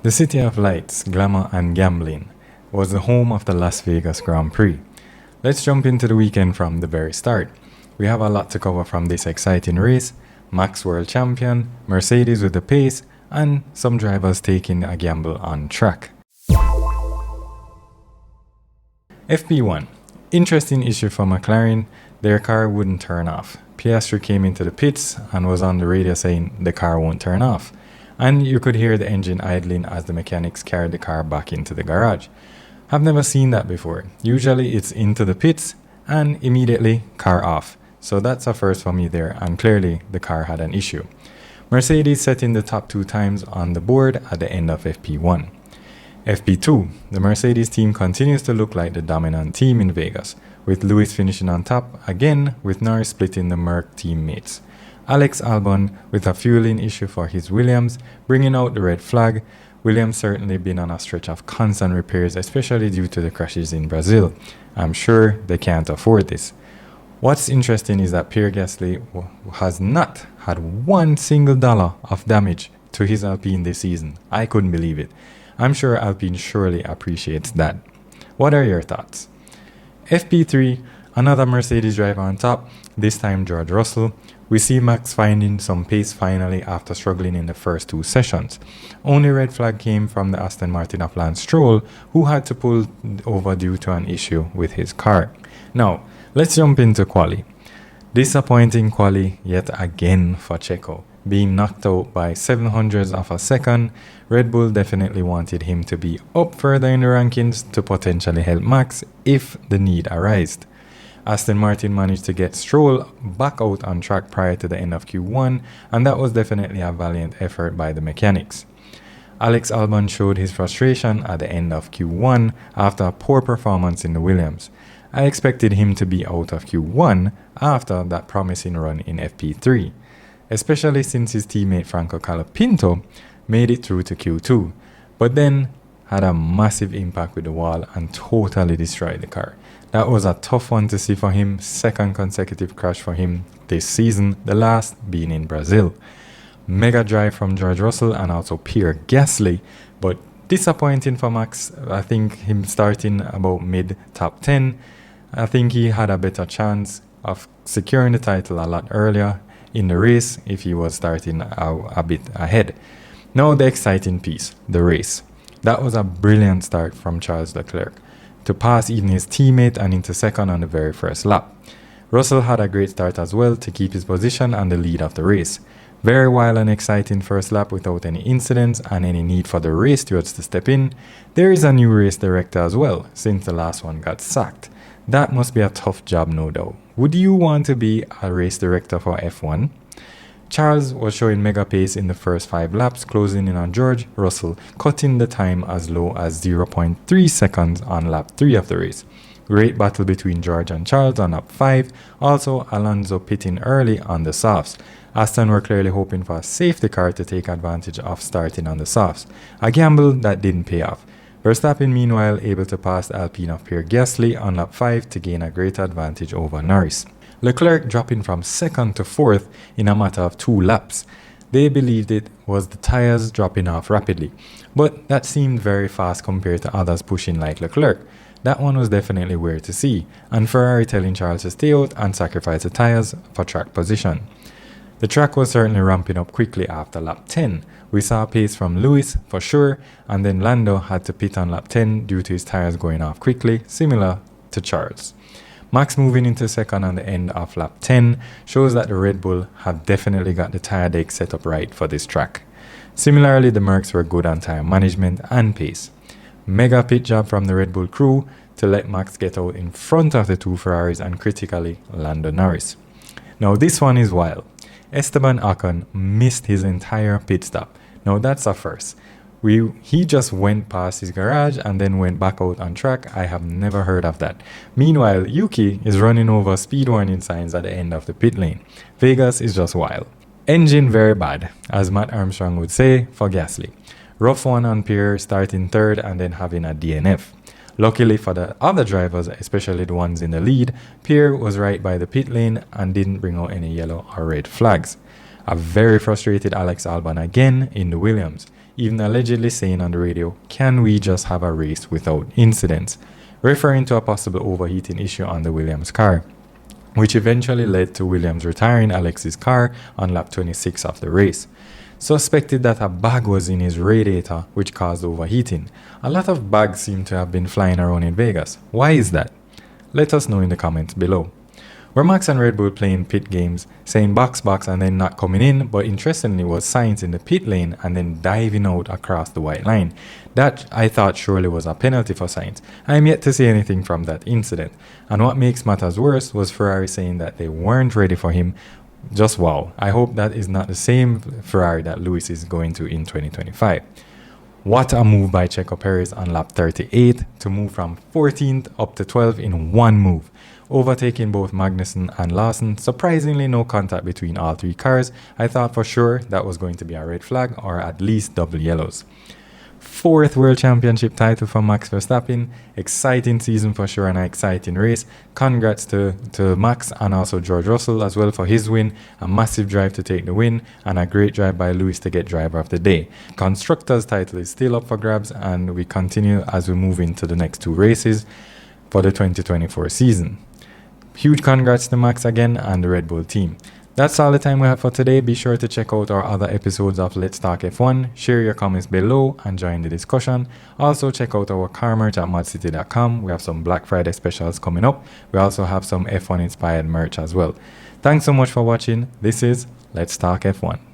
The city of lights, glamour, and gambling was the home of the Las Vegas Grand Prix. Let's jump into the weekend from the very start. We have a lot to cover from this exciting race: Max World Champion, Mercedes with the pace, and some drivers taking a gamble on track. FP1. Interesting issue for McLaren, their car wouldn't turn off. Piastri came into the pits and was on the radio saying the car won't turn off. And you could hear the engine idling as the mechanics carried the car back into the garage. I've never seen that before. Usually it's into the pits and immediately car off. So that's a first for me there, and clearly the car had an issue. Mercedes setting the top 2 times on the board at the end of FP1. FP2, the Mercedes team continues to look like the dominant team in Vegas, with Lewis finishing on top again with Norris splitting the Merc teammates. Alex Albon with a fueling issue for his Williams, bringing out the red flag. Williams certainly been on a stretch of constant repairs, especially due to the crashes in Brazil. I'm sure they can't afford this. What's interesting is that Pierre Gasly has not had $1 single of damage to his Alpine this season. I couldn't believe it. I'm sure Alpine surely appreciates that. What are your thoughts? FP3, another Mercedes driver on top, this time George Russell. We see Max finding some pace finally after struggling in the first 2 sessions. Only red flag came from the Aston Martin of Lance Stroll, who had to pull over due to an issue with his car. Now, let's jump into quali. Disappointing quali yet again for Checo. Being knocked out by 700ths of a second, Red Bull definitely wanted him to be up further in the rankings to potentially help Max if the need arose. Aston Martin managed to get Stroll back out on track prior to the end of Q1, and that was definitely a valiant effort by the mechanics. Alex Albon showed his frustration at the end of Q1 after a poor performance in the Williams. I expected him to be out of Q1 after that promising run in FP3, especially since his teammate Franco Colapinto made it through to Q2, but then had a massive impact with the wall and totally destroyed the car. That was a tough one to see for him, second consecutive crash for him this season, the last being in Brazil. Mega drive from George Russell and also Pierre Gasly, but disappointing for Max. I think him starting about mid top 10, I think he had a better chance of securing the title a lot earlier in the race if he was starting a bit ahead. Now the exciting piece, the race. That was a brilliant start from Charles Leclerc to pass even his teammate and into second on the very first lap. Russell had a great start as well to keep his position and the lead of the race. Very wild and exciting first lap without any incidents and any need for the race stewards to step in. There is a new race director as well, since the last one got sacked. That must be a tough job, no doubt. Would you want to be a race director for F1? Charles was showing mega pace in the first 5 laps, closing in on George Russell, cutting the time as low as 0.3 seconds on lap 3 of the race. Great battle between George and Charles on lap 5, also Alonso pitting early on the softs. Aston were clearly hoping for a safety car to take advantage of starting on the softs, a gamble that didn't pay off. Verstappen meanwhile able to pass the Alpine of Pierre Gasly on lap 5 to gain a great advantage over Norris. Leclerc dropping from 2nd to 4th in a matter of 2 laps. They believed it was the tyres dropping off rapidly, but that seemed very fast compared to others pushing like Leclerc. That one was definitely weird to see, and Ferrari telling Charles to stay out and sacrifice the tyres for track position. The track was certainly ramping up quickly after lap 10. We saw pace from Lewis for sure, and then Lando had to pit on lap 10 due to his tyres going off quickly, similar to Charles. Max moving into second on the end of lap 10 shows that the Red Bull have definitely got the tyre deck set up right for this track. Similarly, the Mercs were good on tyre management and pace. Mega pit job from the Red Bull crew to let Max get out in front of the 2 Ferraris and critically Lando Norris. Now this one is wild. Esteban Ocon missed his entire pit stop. Now that's a first. He just went past his garage and then went back out on track. I have never heard of that. Meanwhile, Yuki is running over speed warning signs at the end of the pit lane. Vegas is just wild. Engine very bad, as Matt Armstrong would say, for Gasly. Rough one on Pierre starting 3rd and then having a DNF. Luckily for the other drivers, especially the ones in the lead, Pierre was right by the pit lane and didn't bring out any yellow or red flags. A very frustrated Alex Albon again in the Williams. even allegedly saying on the radio, "Can we just have a race without incidents?" referring to a possible overheating issue on the Williams car, which eventually led to Williams retiring Alex's car on lap 26 of the race. Suspected that a bag was in his radiator, which caused overheating. A lot of bags seem to have been flying around in Vegas. Why is that? Let us know in the comments below. Were Max and Red Bull playing pit games, saying box and then not coming in, but interestingly was Sainz in the pit lane and then diving out across the white line. That I thought surely was a penalty for Sainz. I am yet to see anything from that incident. And what makes matters worse was Ferrari saying that they weren't ready for him. Just wow. I hope that is not the same Ferrari that Lewis is going to in 2025. What a move by Checo Perez on lap 38 to move from 14th up to 12th in one move, overtaking both Magnussen and Lawson. Surprisingly, no contact between all three cars. I thought for sure that was going to be a red flag or at least double yellows. 4th World Championship title for Max Verstappen. Exciting season for sure and an exciting race. Congrats to Max and also George Russell as well for his win. A massive drive to take the win and a great drive by Lewis to get driver of the day. Constructors title is still up for grabs and we continue as we move into the next two races for the 2024 season. Huge congrats to Max again and the Red Bull team. That's all the time we have for today. Be sure to check out our other episodes of Let's Talk F1. Share your comments below and join the discussion. Also check out our car merch at ModzCity.com. We have some Black Friday specials coming up. We also have some F1 inspired merch as well. Thanks so much for watching. This is Let's Talk F1.